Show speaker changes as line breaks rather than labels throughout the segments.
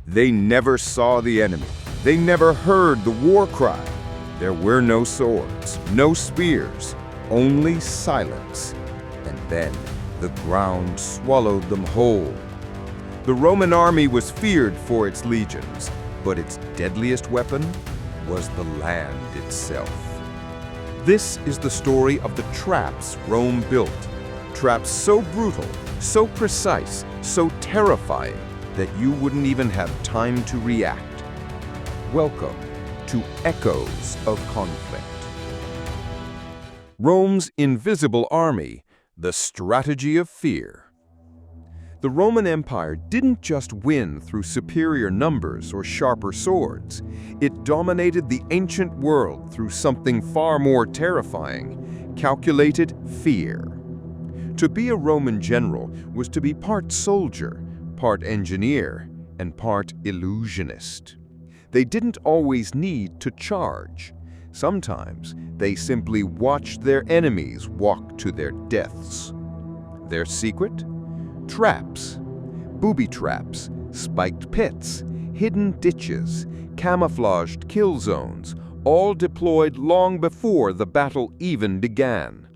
They never saw the enemy. They never heard the war cry. There were no swords, no spears, only silence. And then the ground swallowed them whole. The Roman army was feared for its legions, but its deadliest weapon was the land itself. This is the story of the traps Rome built. Traps so brutal, so precise, so terrifying that you wouldn't even have time to react. Welcome to Echoes of Conflict. Rome's invisible army, the strategy of fear. The Roman Empire didn't just win through superior numbers or sharper swords. It dominated the ancient world through something far more terrifying: calculated fear. To be a Roman general was to be part soldier, part engineer, and part illusionist. They didn't always need to charge. Sometimes they simply watched their enemies walk to their deaths. Their secret? Traps. Booby traps, spiked pits, hidden ditches, camouflaged kill zones, all deployed long before the battle even began.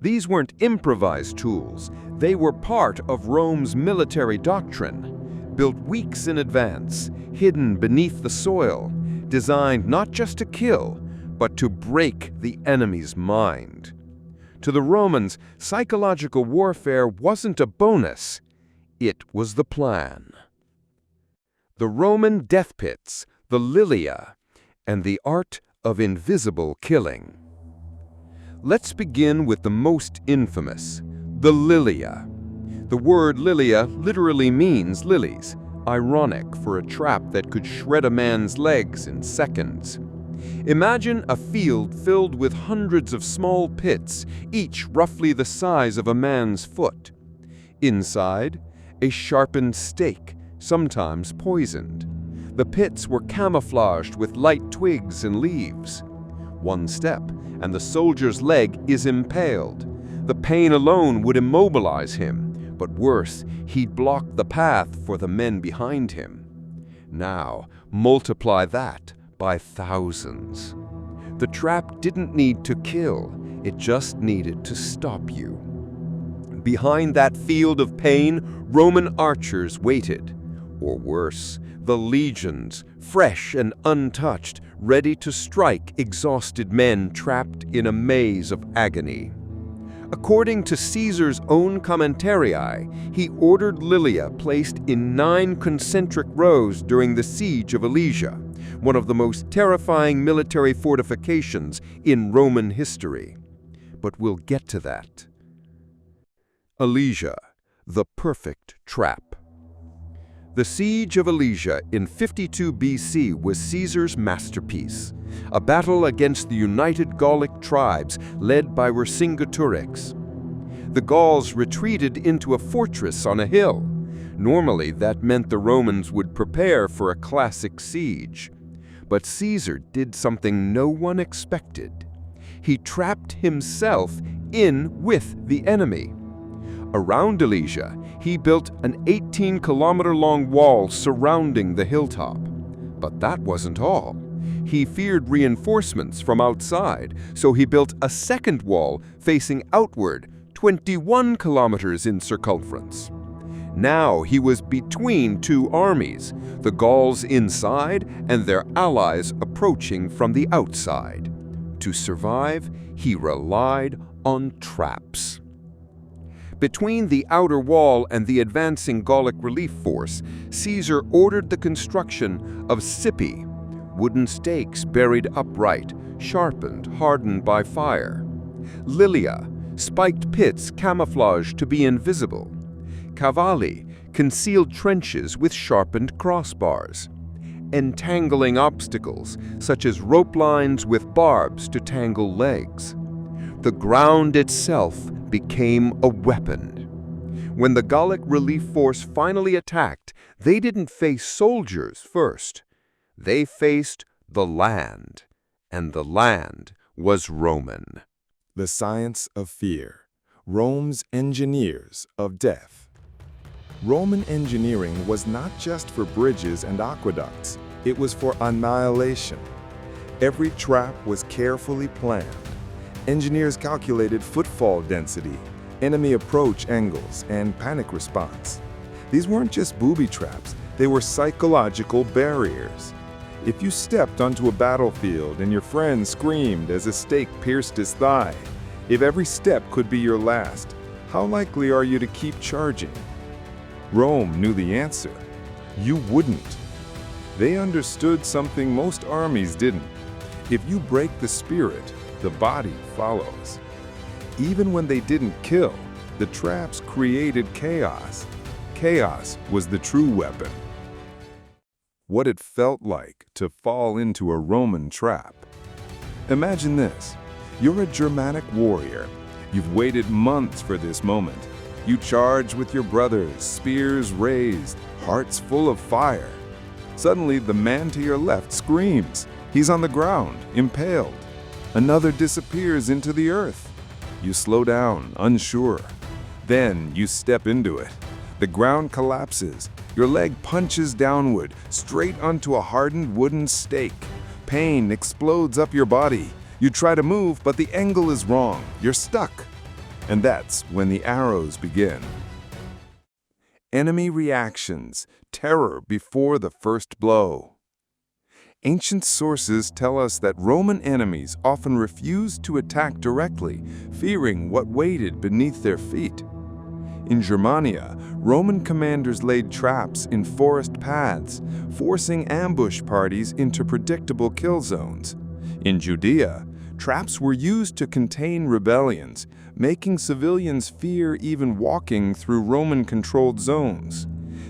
These weren't improvised tools. They were part of Rome's military doctrine, built weeks in advance, hidden beneath the soil, designed not just to kill, but to break the enemy's mind. To the Romans, psychological warfare wasn't a bonus. It was the plan. The Roman death pits, the lilia, and the art of invisible killing. Let's begin with the most infamous, the lilia. The word lilia literally means lilies, ironic for a trap that could shred a man's legs in seconds. Imagine a field filled with hundreds of small pits, each roughly the size of a man's foot. Inside, a sharpened stake, sometimes poisoned. The pits were camouflaged with light twigs and leaves. One step, and the soldier's leg is impaled. The pain alone would immobilize him, but worse, he'd block the path for the men behind him. Now, multiply that by thousands. The trap didn't need to kill, it just needed to stop you. Behind that field of pain, Roman archers waited. Or worse, the legions, fresh and untouched, ready to strike exhausted men trapped in a maze of agony. According to Caesar's own Commentarii, he ordered lilia placed in 9 concentric rows during the siege of Alesia, one of the most terrifying military fortifications in Roman history. But we'll get to that. Alesia, the perfect trap. The siege of Alesia in 52 BC was Caesar's masterpiece, a battle against the united Gallic tribes led by Vercingetorix. The Gauls retreated into a fortress on a hill. Normally, that meant the Romans would prepare for a classic siege. But Caesar did something no one expected. He trapped himself in with the enemy. Around Alesia, he built an 18-kilometer-long wall surrounding the hilltop. But that wasn't all. He feared reinforcements from outside, so he built a second wall facing outward, 21 kilometers in circumference. Now he was between two armies, the Gauls inside and their allies approaching from the outside. To survive, he relied on traps. Between the outer wall and the advancing Gallic relief force, Caesar ordered the construction of cippi, wooden stakes buried upright, sharpened, hardened by fire. Lilia, spiked pits camouflaged to be invisible. Cavalli, concealed trenches with sharpened crossbars. Entangling obstacles, such as rope lines with barbs to tangle legs. The ground itself became a weapon. When the Gallic relief force finally attacked, they didn't face soldiers first. They faced the land, and the land was Roman.
The science of fear. Rome's engineers of death. Roman engineering was not just for bridges and aqueducts, it was for annihilation. Every trap was carefully planned. Engineers calculated footfall density, enemy approach angles, and panic response. These weren't just booby traps, they were psychological barriers. If you stepped onto a battlefield and your friend screamed as a stake pierced his thigh, if every step could be your last, how likely are you to keep charging? Rome knew the answer. You wouldn't. They understood something most armies didn't. If you break the spirit, the body follows. Even when they didn't kill, the traps created chaos. Chaos was the true weapon. What it felt like to fall into a Roman trap. Imagine this. You're a Germanic warrior. You've waited months for this moment. You charge with your brothers, spears raised, hearts full of fire. Suddenly, the man to your left screams. He's on the ground, impaled. Another disappears into the earth. You slow down, unsure. Then you step into it. The ground collapses. Your leg punches downward, straight onto a hardened wooden stake. Pain explodes up your body. You try to move, but the angle is wrong. You're stuck. And that's when the arrows begin. Enemy reactions, terror before the first blow. Ancient sources tell us that Roman enemies often refused to attack directly, fearing what waited beneath their feet. In Germania, Roman commanders laid traps in forest paths, forcing ambush parties into predictable kill zones. In Judea, traps were used to contain rebellions, making civilians fear even walking through Roman-controlled zones.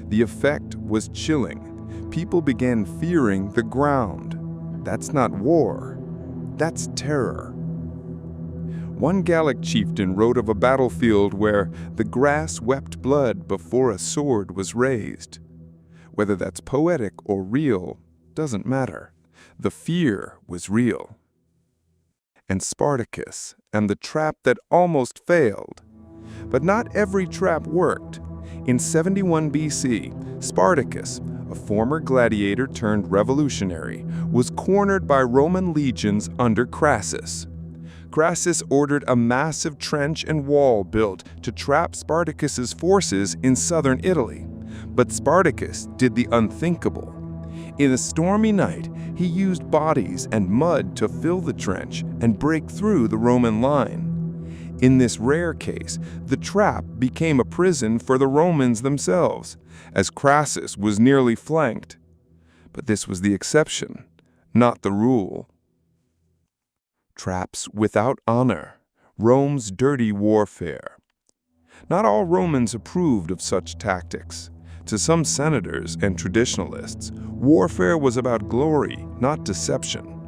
The effect was chilling. People began fearing the ground. That's not war. That's terror. One Gallic chieftain wrote of a battlefield where the grass wept blood before a sword was raised. Whether that's poetic or real doesn't matter. The fear was real. And Spartacus, and the trap that almost failed. But not every trap worked. In 71 BC, Spartacus, a former gladiator turned revolutionary, was cornered by Roman legions under Crassus. Crassus ordered a massive trench and wall built to trap Spartacus's forces in southern Italy. But Spartacus did the unthinkable. In a stormy night, he used bodies and mud to fill the trench and break through the Roman line. In this rare case, the trap became a prison for the Romans themselves, as Crassus was nearly flanked. But this was the exception, not the rule. Traps without honor, Rome's dirty warfare. Not all Romans approved of such tactics. To some senators and traditionalists, warfare was about glory, not deception.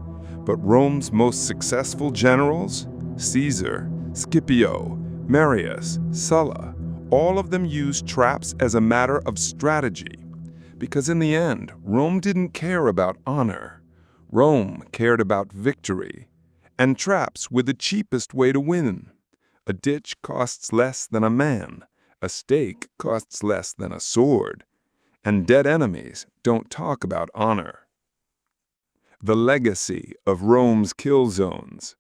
But Rome's most successful generals, Caesar, Scipio, Marius, Sulla, all of them used traps as a matter of strategy. Because in the end, Rome didn't care about honor. Rome cared about victory. And traps were the cheapest way to win. A ditch costs less than a man. A stake costs less than a sword. And dead enemies don't talk about honor. The legacy of Rome's kill zones.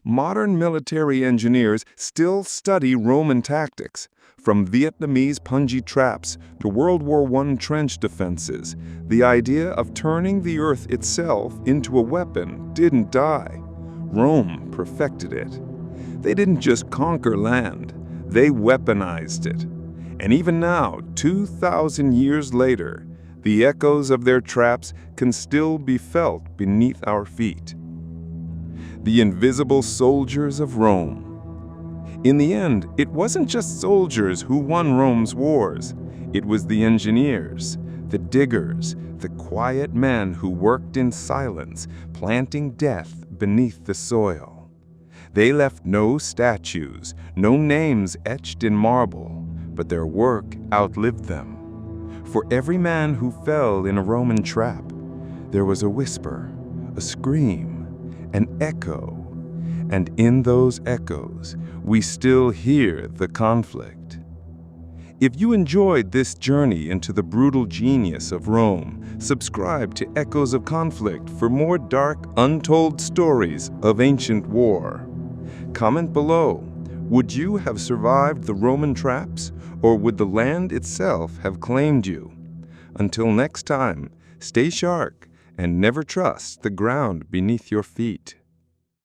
Modern military engineers still study Roman tactics, from Vietnamese punji traps to World War I trench defenses. The idea of turning the earth itself into a weapon didn't die. Rome perfected it. They didn't just conquer land, they weaponized it. And even now, 2,000 years later, the echoes of their traps can still be felt beneath our feet. The invisible soldiers of Rome. In the end, it wasn't just soldiers who won Rome's wars. It was the engineers, the diggers, the quiet men who worked in silence, planting death beneath the soil. They left no statues, no names etched in marble, but their work outlived them. For every man who fell in a Roman trap, there was a whisper, a scream, an echo. And in those echoes, we still hear the conflict. If you enjoyed this journey into the brutal genius of Rome, subscribe to Echoes of Conflict for more dark, untold stories of ancient war. Comment below. Would you have survived the Roman traps, or would the land itself have claimed you? Until next time, stay sharp and never trust the ground beneath your feet.